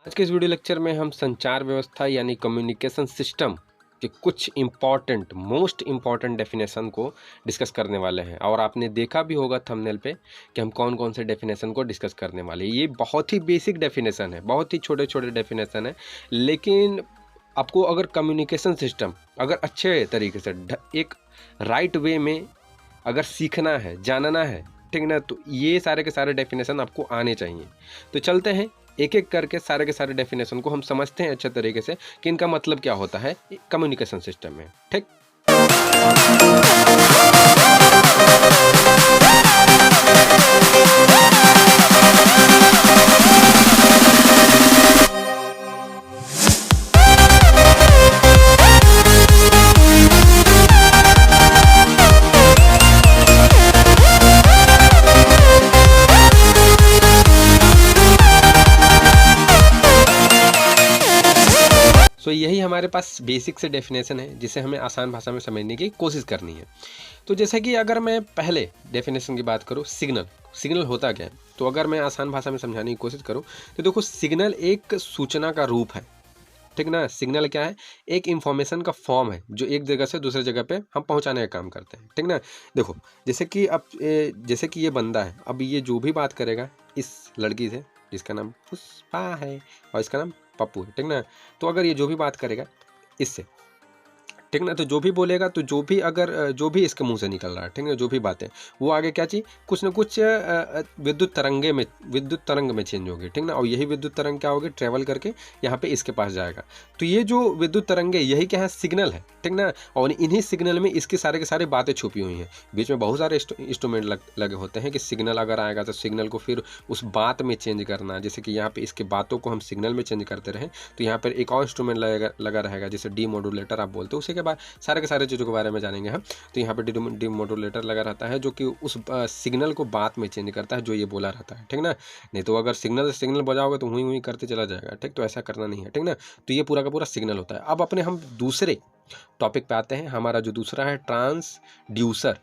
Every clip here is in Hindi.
आज के इस वीडियो लेक्चर में हम संचार व्यवस्था यानी कम्युनिकेशन सिस्टम के कुछ इम्पॉर्टेंट मोस्ट इम्पॉर्टेंट डेफिनेशन को डिस्कस करने वाले हैं। और आपने देखा भी होगा थंबनेल पे कि हम कौन कौन से डेफिनेशन को डिस्कस करने वाले हैं। ये बहुत ही बेसिक डेफिनेशन है, बहुत ही छोटे छोटे डेफिनेशन है, लेकिन आपको अगर कम्युनिकेशन सिस्टम अगर अच्छे तरीके से एक राइट वे में अगर सीखना है, जानना है, ठीक ना, तो ये सारे के सारे डेफिनेशन आपको आने चाहिए। तो चलते हैं एक एक करके सारे के सारे डेफिनेशन को हम समझते हैं अच्छे तरीके से कि इनका मतलब क्या होता है कम्युनिकेशन सिस्टम में। ठीक, सो यही हमारे पास बेसिक से डेफिनेशन है जिसे हमें आसान भाषा में समझने की कोशिश करनी है। तो जैसे कि अगर मैं पहले डेफिनेशन की बात करूँ, सिग्नल होता क्या है, तो अगर मैं आसान भाषा में समझाने की कोशिश करूँ तो देखो, सिग्नल एक सूचना का रूप है। ठीक ना, सिग्नल क्या है? एक इंफॉर्मेशन का फॉर्म है जो एक जगह से दूसरे जगह पे हम पहुंचाने का काम करते हैं। ठीक ना, देखो जैसे कि अब जैसे कि ये बंदा है, अब ये जो भी बात करेगा इस लड़की से जिसका नाम पुष्पा है और इसका नाम पप्पू है, ठीक ना, तो अगर ये जो भी बात करेगा इससे, ठीक ना, तो जो भी बोलेगा, तो जो भी अगर जो भी इसके मुंह से निकल रहा है, ठीक है, जो भी बातें वो आगे क्या चीज कुछ ना कुछ विद्युत तरंग में चेंज होगी। ठीक ना, और यही विद्युत तरंग क्या होगी, ट्रेवल करके यहाँ पे इसके पास जाएगा। तो ये जो विद्युत तरंग है यही क्या है, सिग्नल है। ठीक ना, और इन्हीं सिग्नल में इसकी सारे के सारे बातें छुपी हुई हैं। बीच में बहुत सारे इंस्ट्रूमेंट लगे होते हैं कि सिग्नल अगर आएगा तो सिग्नल को फिर उस बात में चेंज करना। जैसे कि यहाँ पे इसके बातों को हम सिग्नल में चेंज करते रहे तो यहाँ पर एक और इंस्ट्रूमेंट लगा रहेगा जिसे डी मॉड्यूलेटर आप बोलते हो। उसी के बाद सारे के सारे चीज़ों के बारे में जानेंगे हम। तो यहाँ पे डी मॉड्यूलेटर लगा रहता है जो कि उस सिग्नल को बात में चेंज करता है जो ये बोला रहता है। ठीक ना, नहीं तो अगर सिग्नल बजाओगे तो हुई करते चला जाएगा। ठीक, तो ऐसा करना नहीं है। ठीक ना, तो ये पूरा का पूरा सिग्नल होता है। अब अपने हम दूसरे टॉपिक पे आते हैं। हमारा जो दूसरा है ट्रांसड्यूसर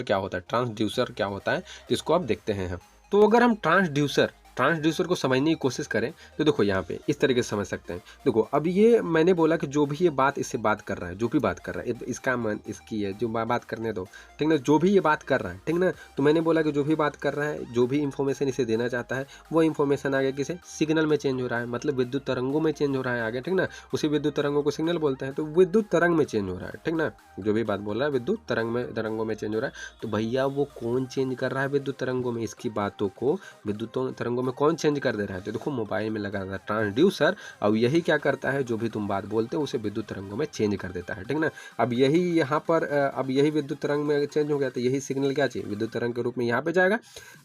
क्या होता है, ट्रांसड्यूसर क्या होता है, जिसको आप देखते हैं हम। तो अगर हम ट्रांसड्यूसर को समझने की कोशिश करें तो देखो यहाँ पे इस तरीके से समझ सकते हैं। देखो, अब ये मैंने बोला कि जो भी ये बात इससे बात कर रहा है, जो भी बात कर रहा है, इसका मन इसकी है, जो बात करने दो। ठीक ना, जो भी ये बात कर रहा है, ठीक ना, तो मैंने बोला कि जो भी बात कर रहा है, जो भी इंफॉर्मेशन इसे देना चाहता है, वो इंफॉर्मेशन आगे किसे सिग्नल में चेंज हो रहा है, मतलब विद्युत तरंगों में चेंज हो रहा है आगे। ठीक ना, उसी विद्युत तरंगों को सिग्नल बोलते हैं। तो विद्युत तरंग में चेंज हो रहा है। ठीक ना, जो भी बात बोल रहा है विद्युत तरंगों में चेंज हो रहा है। तो भैया वो कौन चेंज कर रहा है विद्युत तरंगों में, इसकी बातों को विद्युत तरंगों में कौन चेंज कर दे रहा है? तो देखो, मोबाइल में लगा रहता है ट्रांसड्यूसर, और यही क्या करता है, जो भी तुम बात बोलते हो उसे विद्युत तरंगों में चेंज कर देता है। ठीक ना, अब यही यहाँ पर अब यही विद्युत तरंग में चेंज हो गया तो यही सिग्नल क्या चाहिए, विद्युत तरंग के रूप में यहाँ पे जाएगा।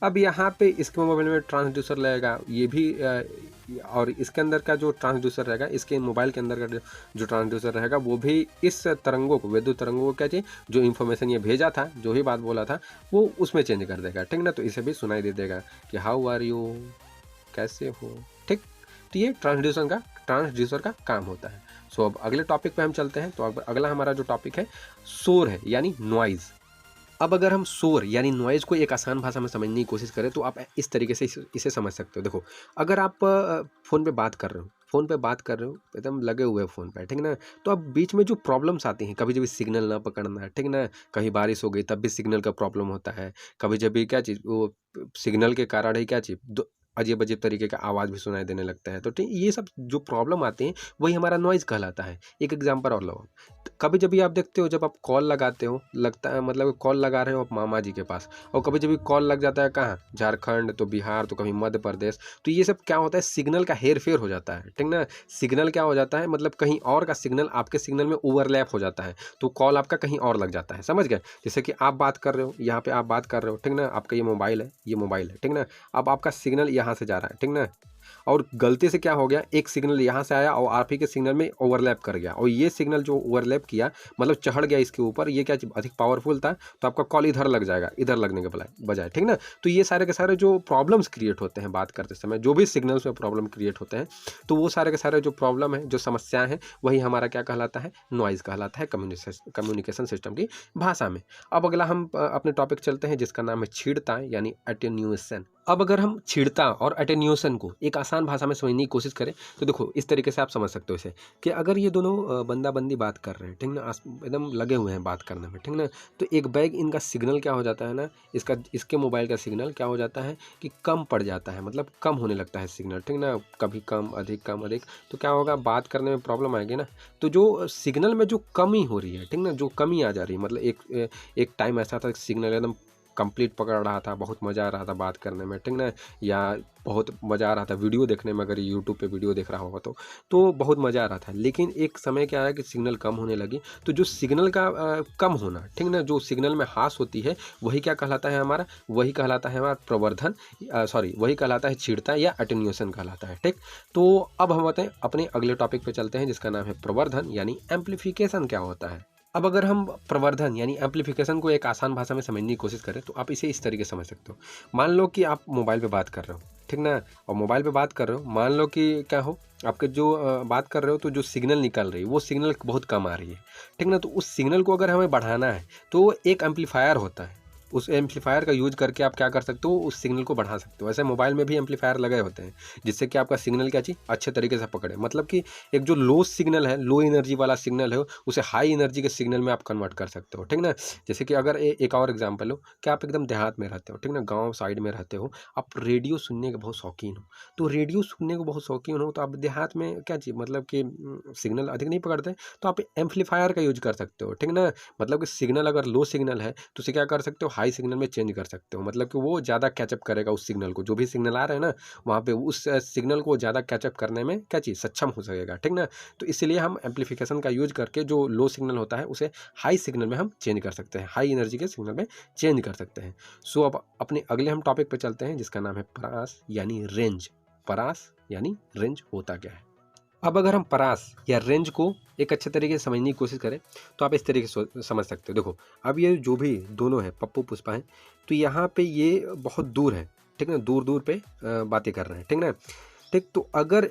अब यहाँ पे इसके मोबाइल में ट्रांसड्यूसर लगेगा, ये भी और इसके अंदर का जो ट्रांसड्यूसर रहेगा, इसके मोबाइल के अंदर का जो ट्रांसड्यूसर रहेगा, वो भी इस तरंगों को, विद्युत तरंगों को क्या चाहिए, जो इन्फॉर्मेशन ये भेजा था, जो ही बात बोला था, वो उसमें चेंज कर देगा। ठीक ना, तो इसे भी सुनाई दे देगा कि हाउ आर यू, कैसे हो। ठीक, तो ये ट्रांसड्यूसर का काम होता है। सो अब अगले टॉपिक पे हम चलते हैं। तो अब अगला हमारा जो टॉपिक है शोर है, यानी नॉइज। अब अगर हम शोर यानी नॉइज को एक आसान भाषा में समझने की कोशिश करें तो आप इस तरीके से इसे समझ सकते हो। देखो, अगर आप फ़ोन पे बात कर रहे हो एकदम लगे हुए फ़ोन पे, ठीक ना, तो अब बीच में जो प्रॉब्लम्स आती हैं, कभी जब सिग्नल ना पकड़ना, ठीक ना, कहीं बारिश हो गई तब भी सिग्नल का प्रॉब्लम होता है, कभी जब भी क्या चीज़ वो सिग्नल के कारण ही क्या चीज़ अजीब अजीब तरीके का आवाज़ भी सुनाई देने लगता है। तो ठीक, ये सब जो प्रॉब्लम आते हैं वही हमारा नॉइज़ कहलाता है। एक एग्जांपल और लो, कभी जब भी आप देखते हो, जब आप कॉल लगाते हो, लगता है मतलब कॉल लगा रहे हो आप मामा जी के पास, और कभी जब भी कॉल लग जाता है कहाँ, झारखंड, तो बिहार, तो कभी मध्य प्रदेश, तो ये सब क्या होता है, सिग्नल का हेर फेर हो जाता है। ठीक ना, सिग्नल क्या हो जाता है, मतलब कहीं और का सिग्नल आपके सिग्नल में ओवरलैप हो जाता है, तो कॉल आपका कहीं और लग जाता है। समझ गए? जैसे कि आप बात कर रहे हो, यहाँ पे आप बात कर रहे हो, ठीक ना, आपका ये मोबाइल है, ठीक ना, अब आपका सिग्नल यहाँ से जा रहा है, ठीक ना, और गलती से क्या हो गया, एक सिग्नल यहाँ से आया और आप ही के सिग्नल में ओवरलैप कर गया, और ये सिग्नल जो ओवरलैप किया मतलब चढ़ गया इसके ऊपर, ये क्या अधिक पावरफुल था, तो आपका कॉल इधर लग जाएगा, इधर लगने के बजाय। ठीक ना, तो ये सारे के सारे जो प्रॉब्लम्स क्रिएट होते हैं बात करते समय, जो भी सिग्नल्स में प्रॉब्लम क्रिएट होते हैं, तो वो सारे के सारे जो प्रॉब्लम है, जो समस्याएं हैं, वही हमारा क्या कहलाता है, नॉइज़ कहलाता है कम्युनिकेशन सिस्टम की भाषा में। अब अगला हम अपने टॉपिक चलते हैं जिसका नाम है छीड़ता यानी एटेन्यूएशन। अब अगर हम छिड़ता और अटेन्यूएशन को एक आसान भाषा में समझने की कोशिश करें तो देखो इस तरीके से आप समझ सकते हो इसे कि अगर ये दोनों बंदा बंदी बात कर रहे हैं, ठीक ना, एकदम लगे हुए हैं बात करने में, ठीक ना, तो एक बैग इनका सिग्नल क्या हो जाता है ना, इसके मोबाइल का सिग्नल क्या हो जाता है कि कम पड़ जाता है, मतलब कम होने लगता है सिग्नल, ठीक ना, कभी कम अधिक, तो क्या होगा, बात करने में प्रॉब्लम आएगी ना। तो जो सिग्नल में जो कमी हो रही है, ठीक ना, जो कमी आ जा रही है, मतलब एक टाइम ऐसा था सिग्नल एकदम कंप्लीट पकड़ रहा था, बहुत मज़ा आ रहा था बात करने में, ठीक ना, या बहुत मज़ा आ रहा था वीडियो देखने में, अगर यूट्यूब पे वीडियो देख रहा होगा तो बहुत मज़ा आ रहा था। लेकिन एक समय क्या है कि सिग्नल कम होने लगी, तो जो सिग्नल का कम होना, ठीक ना, जो सिग्नल में हास होती है वही क्या कहलाता है हमारा, वही कहलाता है हमारा प्रवर्धन, सॉरी वही कहलाता है छीड़ता या अटेन्यूएशन कहलाता है, ठीक। तो अब हम बताएं अपने अगले टॉपिक पे चलते हैं जिसका नाम है प्रवर्धन यानी एम्प्लीफिकेशन क्या होता है। अब अगर हम प्रवर्धन यानी एम्प्लीफिकेशन को एक आसान भाषा में समझने की कोशिश करें तो आप इसे इस तरीके से समझ सकते हो। मान लो कि आप मोबाइल पे बात कर रहे हो, ठीक ना, और मोबाइल पे बात कर रहे हो, मान लो कि क्या हो, आपके जो बात कर रहे हो तो जो सिग्नल निकल रही है वो सिग्नल बहुत कम आ रही है, ठीक ना, तो उस सिग्नल को अगर हमें बढ़ाना है तो एक एम्पलीफायर होता है, उस एम्पलीफायर का यूज करके आप क्या कर सकते हो, उस सिग्नल को बढ़ा सकते हो। ऐसे मोबाइल में भी एम्पलीफायर लगे होते हैं जिससे कि आपका सिग्नल क्या चीज़ अच्छे तरीके से पकड़े, मतलब कि एक जो लो सिग्नल है, लो एनर्जी वाला सिग्नल है, उसे हाई एनर्जी के सिग्नल में आप कन्वर्ट कर सकते हो, ठीक ना। जैसे कि अगर एक और एग्जांपल हो कि आप एकदम देहात में रहते हो, ठीक ना, गाँव साइड में रहते हो, आप रेडियो सुनने के बहुत शौकीन हो, तो रेडियो सुनने को बहुत शौकीन हो तो आप देहात में क्या चीज़, मतलब कि सिग्नल अधिक नहीं पकड़ते तो आप एम्पलीफायर का यूज कर सकते हो, ठीक ना, मतलब कि सिग्नल अगर लो सिग्नल है तो उसे क्या कर सकते हो, हाई सिग्नल में चेंज कर सकते हो, मतलब कि वो ज़्यादा कैचअप करेगा उस सिग्नल को, जो भी सिग्नल आ रहे हैं ना वहाँ पे उस सिग्नल को ज़्यादा कैचअप करने में क्या चीज़ सक्षम हो सकेगा, ठीक ना। तो इसलिए हम एम्पलीफिकेशन का यूज करके जो लो सिग्नल होता है उसे हाई सिग्नल में हम चेंज कर सकते हैं, हाई एनर्जी के सिग्नल में चेंज कर सकते हैं। सो अब अपने अगले हम टॉपिक पे चलते हैं जिसका नाम है परास यानी रेंज। परास यानी रेंज होता क्या है। अब अगर हम परास या रेंज को एक अच्छे तरीके से समझने की कोशिश करें तो आप इस तरीके से समझ सकते हो। देखो अब ये जो भी दोनों है पप्पू पुष्पा है, तो यहाँ पे ये बहुत दूर है, ठीक ना, दूर दूर पे बातें कर रहे हैं, ठीक ना, ठीक। तो अगर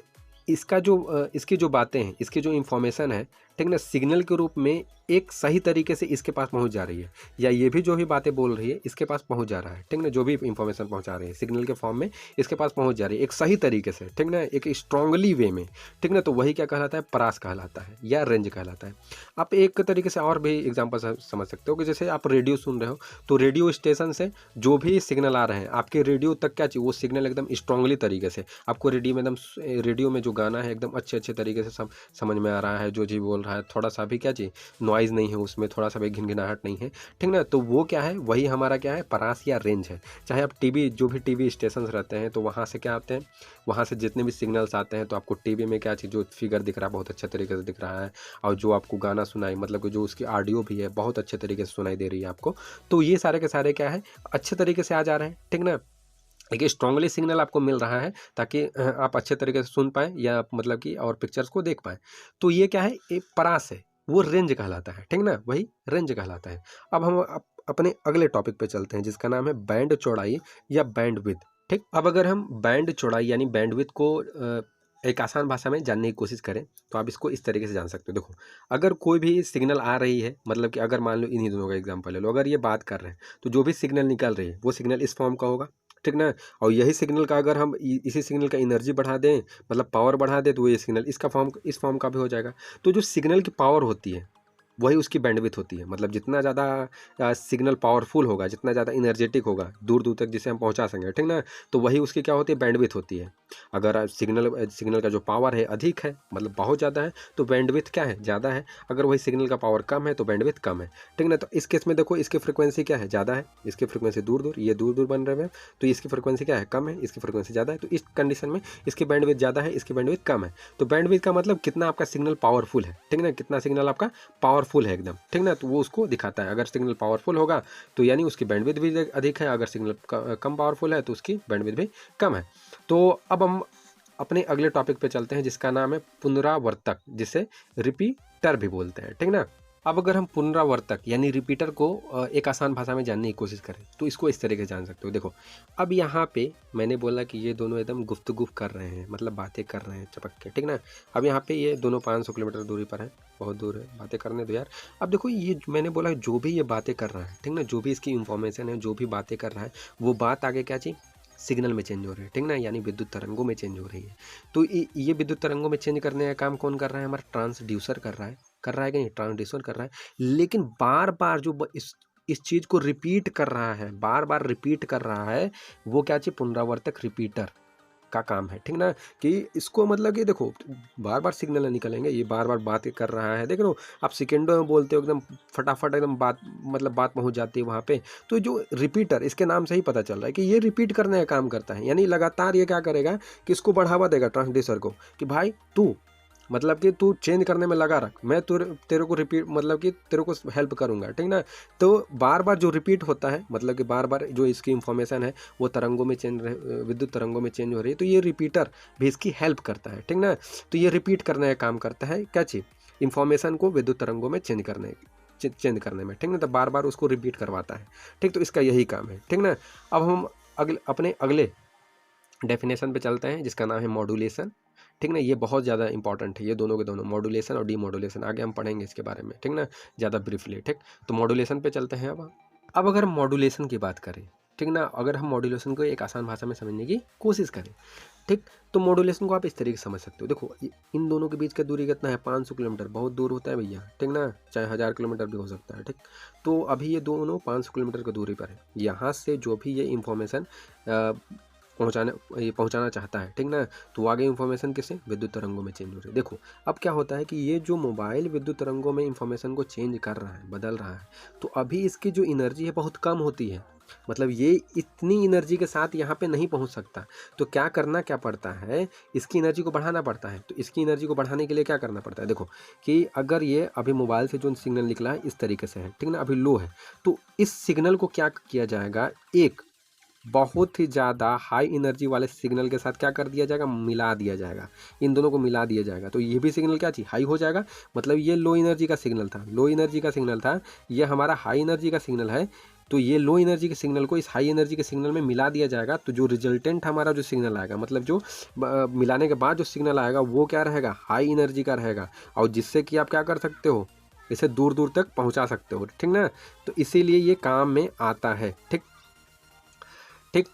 इसका जो इसकी जो बातें हैं, इसकी जो इंफॉर्मेशन है, ठीक ना, सिग्नल के रूप में एक सही तरीके से इसके पास पहुंच जा रही है, या ये भी जो भी बातें बोल रही है इसके पास पहुंच जा रहा है, ठीक ना, जो भी इंफॉर्मेशन पहुंचा रही है सिग्नल के फॉर्म में इसके पास पहुंच जा रही है एक सही तरीके से, ठीक ना, एक स्ट्रांगली वे में, ठीक ना, तो वही क्या कहलाता है, परास कहलाता है या रेंज कहलाता है। आप एक तरीके से और भी एग्जाम्पल समझ सकते हो कि जैसे आप रेडियो सुन रहे हो तो रेडियो स्टेशन से जो भी सिग्नल आ रहे हैं आपके रेडियो तक क्या चाहिए, वो सिग्नल एकदम स्ट्रांगली तरीके से आपको रेडियो में एकदम, रेडियो में जो गाना है एकदम अच्छे अच्छे तरीके से सब समझ में आ रहा है, जो जी बोल रहा है, थोड़ा सा भी क्या चाहिए नॉइज़ नहीं है उसमें, थोड़ा सा भी घिनघिनाहट नहीं है, ठीक ना, तो वो क्या है, वही हमारा क्या है, परास या रेंज है। चाहे आप टीवी, जो भी टीवी स्टेशन रहते हैं तो वहाँ से क्या आते हैं, वहाँ से जितने भी सिग्नल्स आते हैं तो आपको टीवी में क्या चीज़, जो फिगर दिख रहा है बहुत अच्छे तरीके से दिख रहा है, और जो आपको गाना सुनाई, मतलब कि जो उसकी ऑडियो भी है बहुत अच्छे तरीके से सुनाई दे रही है आपको, तो ये सारे के सारे क्या है, अच्छे तरीके से आ जा रहे हैं, ठीक ना, एक स्ट्रांगली सिग्नल आपको मिल रहा है ताकि आप अच्छे तरीके से सुन पाएँ या आप मतलब कि और पिक्चर्स को देख पाएँ। तो ये क्या है, एक परास है, वो रेंज कहलाता है, ठीक ना, वही रेंज कहलाता है। अब हम अपने अगले टॉपिक पे चलते हैं जिसका नाम है बैंड चौड़ाई या बैंडविड्थ, ठीक। अब अगर हम बैंड चौड़ाई यानी बैंडविड्थ को एक आसान भाषा में जानने की कोशिश करें तो आप इसको इस तरीके से जान सकते हो। देखो अगर कोई भी सिग्नल आ रही है, मतलब कि अगर मान लो इन्हीं दोनों का एग्जांपल ले लो, अगर ये बात कर रहे हैं तो जो भी सिग्नल निकल रही है वो सिग्नल इस फॉर्म का होगा, ठीक ना, और यही सिग्नल का अगर हम इसी सिग्नल का एनर्जी बढ़ा दें, मतलब पावर बढ़ा दें, तो ये सिग्नल इसका फॉर्म, इस फॉर्म का भी हो जाएगा। तो जो सिग्नल की पावर होती है वही उसकी बैंडविड्थ होती है, मतलब जितना ज़्यादा सिग्नल पावरफुल होगा, जितना ज़्यादा इनर्जेटिक होगा दूर दूर तक जिसे हम पहुंचा सकें, ठीक ना, तो वही उसकी क्या होती है, बैंडविड्थ होती है। अगर सिग्नल का जो पावर है अधिक है, मतलब बहुत ज़्यादा है, तो बैंडविड्थ क्या है, ज़्यादा है। अगर वही सिग्नल का पावर कम है तो बैंडविड्थ कम है, ठीक ना। तो इस केस में देखो इसकी फ्रिक्वेंसी क्या है, ज़्यादा है, इसकी फ्रिक्वेंसी दूर दूर, ये दूर दूर बन रहे हैं, तो इसकी फ्रिक्वेंसी क्या है, कम है, इसकी फ्रिक्वेंसी ज़्यादा है, तो इस कंडीशन में इसकी बैंडविड्थ ज़्यादा है, इसकी बैंडविड्थ कम है। तो बैंडविड्थ का मतलब कितना आपका सिग्नल पावरफुल है, ठीक ना, कितना सिग्नल आपका पावरफुल है एकदम, ठीक ना, तो वो उसको दिखाता है। अगर सिग्नल पावरफुल होगा तो यानी उसकी बैंडविड्थ भी अधिक है, अगर सिग्नल कम पावरफुल है तो उसकी बैंडविड्थ भी कम है। तो अब हम अपने अगले टॉपिक पे चलते हैं जिसका नाम है पुनरावर्तक, जिसे रिपीटर भी बोलते हैं, ठीक ना। अब अगर हम पुनरावर्तक यानी रिपीटर को एक आसान भाषा में जानने की कोशिश करें तो इसको इस तरीके से जान सकते हो। देखो अब यहाँ पे मैंने बोला कि ये दोनों एकदम गुफ्तगू कर रहे हैं, मतलब बातें कर रहे हैं चपक के, ठीक ना। अब यहाँ पे ये दोनों 500 किलोमीटर दूरी पर है, बहुत दूर है, बातें करने दो यार। अब देखो ये मैंने बोला जो भी ये बातें कर रहा है, ठीक ना, जो भी इसकी इंफॉर्मेशन है, जो भी बातें कर रहा है वो बात आगे क्या चाहिए सिग्नल में चेंज हो रही है, ठीक ना, यानी विद्युत तरंगों में चेंज हो रही है। तो ये विद्युत तरंगों में चेंज करने का काम कौन कर रहा है? हमारा ट्रांसड्यूसर कर रहा है कि नहीं? ट्रांसड्यूसर कर रहा है, लेकिन बार बार जो इस चीज़ को रिपीट कर रहा है, बार बार रिपीट कर रहा है, वो क्या चाहिए? पुनरावर्तक रिपीटर का काम है, ठीक ना, कि इसको मतलब कि देखो बार बार सिग्नल निकलेंगे, ये बार बार बात कर रहा है, देख लो आप सेकेंडों में बोलते हो, एकदम फटाफट एकदम बात मतलब बात पहुंच जाती है वहाँ पे। तो जो रिपीटर, इसके नाम से ही पता चल रहा है कि ये रिपीट करने का काम करता है, यानी लगातार ये क्या करेगा कि इसको बढ़ावा देगा ट्रांसड्यूसर को, कि भाई तू मतलब कि तू चेंज करने में लगा रख, मैं तेरे को रिपीट मतलब कि तेरे को हेल्प करूंगा, ठीक ना। तो बार बार जो रिपीट होता है, मतलब कि बार बार जो इसकी इंफॉर्मेशन है वो तरंगों में चेंज, विद्युत तरंगों में चेंज हो रही है, तो ये रिपीटर भी इसकी हेल्प करता है, ठीक ना। तो ये रिपीट करने का काम करता है, क्या चीज़? इंफॉर्मेशन को विद्युत तरंगों में चेंज करने में, ठीक ना, तो बार बार उसको रिपीट करवाता है, ठीक। तो इसका यही काम है, ठीक ना। अब हम अपने अगले डेफिनेशन पे चलते हैं, जिसका नाम है मॉड्यूलेशन, ठीक ना। ये बहुत ज़्यादा इंपॉर्टेंट है, ये दोनों के दोनों, मॉड्यूलेशन और डीमॉड्यूलेशन, आगे हम पढ़ेंगे इसके बारे में, ठीक ना, ज़्यादा ब्रीफली, ठीक। तो मॉड्यूलेशन पे चलते हैं अब अगर मॉड्यूलेशन की बात करें, ठीक ना, अगर हम मॉड्यूलेशन को एक आसान भाषा में समझने की कोशिश करें, ठीक, तो मॉड्यूलेशन को आप इस तरीके से समझ सकते हो। देखो इन दोनों के बीच का दूरी कितना है? 500 किलोमीटर, बहुत दूर होता है भैया, ठीक ना, चाहे 1000 किलोमीटर भी हो सकता है, ठीक। तो अभी ये दोनों 500 किलोमीटर की दूरी पर है, यहाँ से जो भी ये इंफॉर्मेशन पहुंचाना चाहता है, ठीक ना, तो आगे इंफॉर्मेशन किससे? विद्युत तरंगों में चेंज हो रही है। देखो अब क्या होता है कि ये जो मोबाइल विद्युत तरंगों में इंफॉर्मेशन को चेंज कर रहा है, बदल रहा है, तो अभी इसकी जो एनर्जी है बहुत कम होती है, मतलब ये इतनी एनर्जी के साथ यहाँ पे नहीं पहुँच सकता। तो क्या पड़ता है? इसकी एनर्जी को बढ़ाना पड़ता है। तो इसकी एनर्जी को बढ़ाने के लिए क्या करना पड़ता है? देखो कि अगर ये अभी मोबाइल से जो सिग्नल निकला है इस तरीके से है, ठीक ना, अभी लो है, तो इस सिग्नल को क्या किया जाएगा? एक बहुत ही ज़्यादा हाई एनर्जी वाले सिग्नल के साथ क्या कर दिया जाएगा? मिला दिया जाएगा, इन दोनों को मिला दिया जाएगा। तो ये भी सिग्नल क्या चीज़? हाई हो जाएगा, मतलब ये लो एनर्जी का सिग्नल था, ये हमारा हाई एनर्जी का सिग्नल है, तो ये लो एनर्जी के सिग्नल को इस हाई एनर्जी के सिग्नल में मिला दिया जाएगा। तो जो रिजल्टेंट हमारा जो सिग्नल आएगा, मतलब जो मिलाने के बाद जो सिग्नल आएगा वो क्या रहेगा? हाई एनर्जी का रहेगा, और जिससे कि आप क्या कर सकते हो? इसे दूर दूर तक पहुंचा सकते हो, ठीक ना। तो इसीलिए ये काम में आता है, ठीक।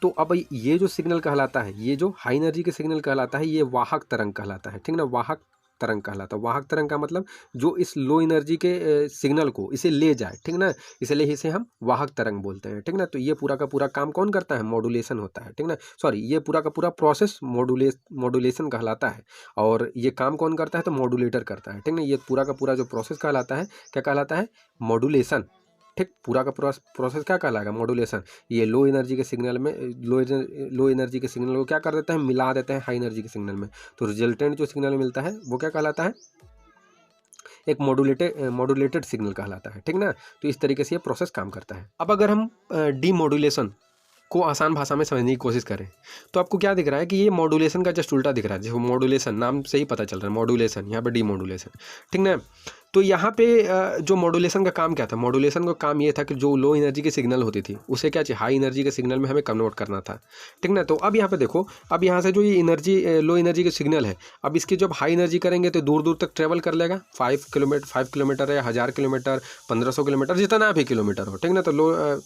तो अब ये जो सिग्नल कहलाता है, ये जो हाई एनर्जी के सिग्नल कहलाता है, ये वाहक तरंग कहलाता है, ठीक ना, वाहक तरंग कहलाता है। वाहक तरंग का मतलब जो इस लो एनर्जी के सिग्नल को इसे ले जाए, ठीक ना, इसलिए इसे हम वाहक तरंग बोलते हैं, ठीक ना। तो ये पूरा का पूरा काम कौन करता है? मॉड्यूलेशन होता है, ठीक ना, सॉरी, ये पूरा का पूरा प्रोसेस मॉड्यूलेशन कहलाता है। और ये काम कौन करता है? तो मॉड्यूलेटर करता है, ठीक ना। ये पूरा का पूरा जो प्रोसेस कहलाता है, क्या कहलाता है? मॉड्यूलेशन, ठीक। पूरा का पूरा प्रोसेस क्या कहलाएगा? मॉड्यूलेशन। ये लो एनर्जी के सिग्नल में लो एनर्जी के सिग्नल को क्या कर देते हैं? मिला देते हैं हाई एनर्जी के सिग्नल में। तो रिजल्टेंट जो सिग्नल मिलता है वो क्या कहलाता है? एक मॉड्यूलेटेड सिग्नल कहलाता है, ठीक ना। तो इस तरीके से ये प्रोसेस काम करता है। अब अगर हम डीमॉड्यूलेशन को आसान भाषा में समझने की कोशिश करें, तो आपको क्या दिख रहा है कि ये मॉड्यूलेशन का जस्ट उल्टा दिख रहा है। देखो मॉड्यूलेशन नाम से ही पता चल रहा है, मॉड्यूलेशन, यहाँ पे डीमॉड्यूलेशन, ठीक ना। तो यहाँ पे जो मॉड्यूलेशन का काम क्या था? मॉड्यूलेशन का काम ये था कि जो लो एनर्जी की सिग्नल होती थी उसे क्या चाहिए? हाई एनर्जी के सिग्नल में हमें कन्वर्ट करना था, ठीक ना। तो अब यहाँ पे देखो, अब यहाँ से जो ये एनर्जी लो एनर्जी की सिग्नल है, अब इसकी जब हाई एनर्जी करेंगे तो दूर दूर तक ट्रेवल कर लेगा, 5 किलोमीटर या 1000 किलोमीटर, 1500 किलोमीटर, जितना भी किलोमीटर हो, ठीक ना। तो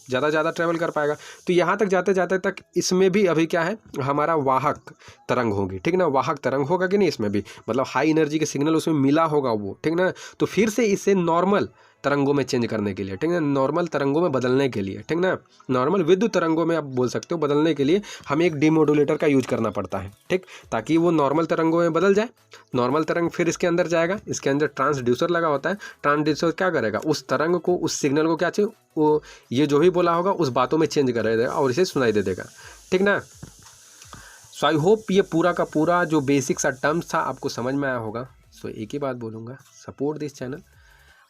ज़्यादा ट्रेवल कर पाएगा। तो यहाँ तक जाते जाते तक इसमें भी अभी क्या है? हमारा वाहक तरंग होगी, ठीक ना। वाहक तरंग होगा कि नहीं इसमें भी, मतलब हाई एनर्जी के सिग्नल उसमें मिला होगा वो, ठीक ना। तो फिर से इसे नॉर्मल तरंगों में चेंज करने के लिए, ठीक है, नॉर्मल तरंगों में बदलने के लिए, ठीक ना, नॉर्मल विद्युत तरंगों में आप बोल सकते हो, बदलने के लिए हमें एक डीमॉड्यूलेटर का यूज करना पड़ता है, ठीक, ताकि वो नॉर्मल तरंगों में बदल जाए। नॉर्मल तरंग फिर इसके अंदर जाएगा, इसके अंदर ट्रांसड्यूसर लगा होता है। ट्रांसड्यूसर क्या करेगा? उस तरंग को, उस सिग्नल को क्या चाहिए, वो ये जो भी बोला होगा उस बातों में चेंज कर देगा और इसे सुनाई दे देगा, ठीक ना। सो आई होप ये पूरा का पूरा जो बेसिक सा टर्म्स था आपको समझ में आया होगा। सो एक ही बात बोलूँगा, सपोर्ट दिस चैनल,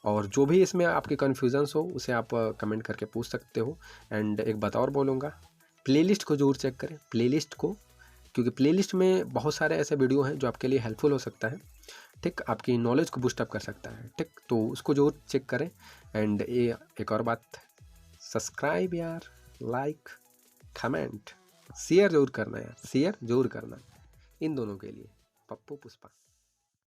और जो भी इसमें आपके कन्फ्यूजन्स हो उसे आप कमेंट करके पूछ सकते हो। एंड एक बात और बोलूँगा, प्लेलिस्ट को ज़रूर चेक करें, प्लेलिस्ट को, क्योंकि प्लेलिस्ट में बहुत सारे ऐसे वीडियो हैं जो आपके लिए हेल्पफुल हो सकता है, ठीक, आपकी नॉलेज को बूस्टअप कर सकता है, ठीक, तो उसको ज़रूर चेक करें। एंड ये एक और बात, सब्सक्राइब यार, लाइक, कमेंट, शेयर जरूर करना यार, शेयर जरूर करना, इन दोनों के लिए। पप्पू पुष्पा।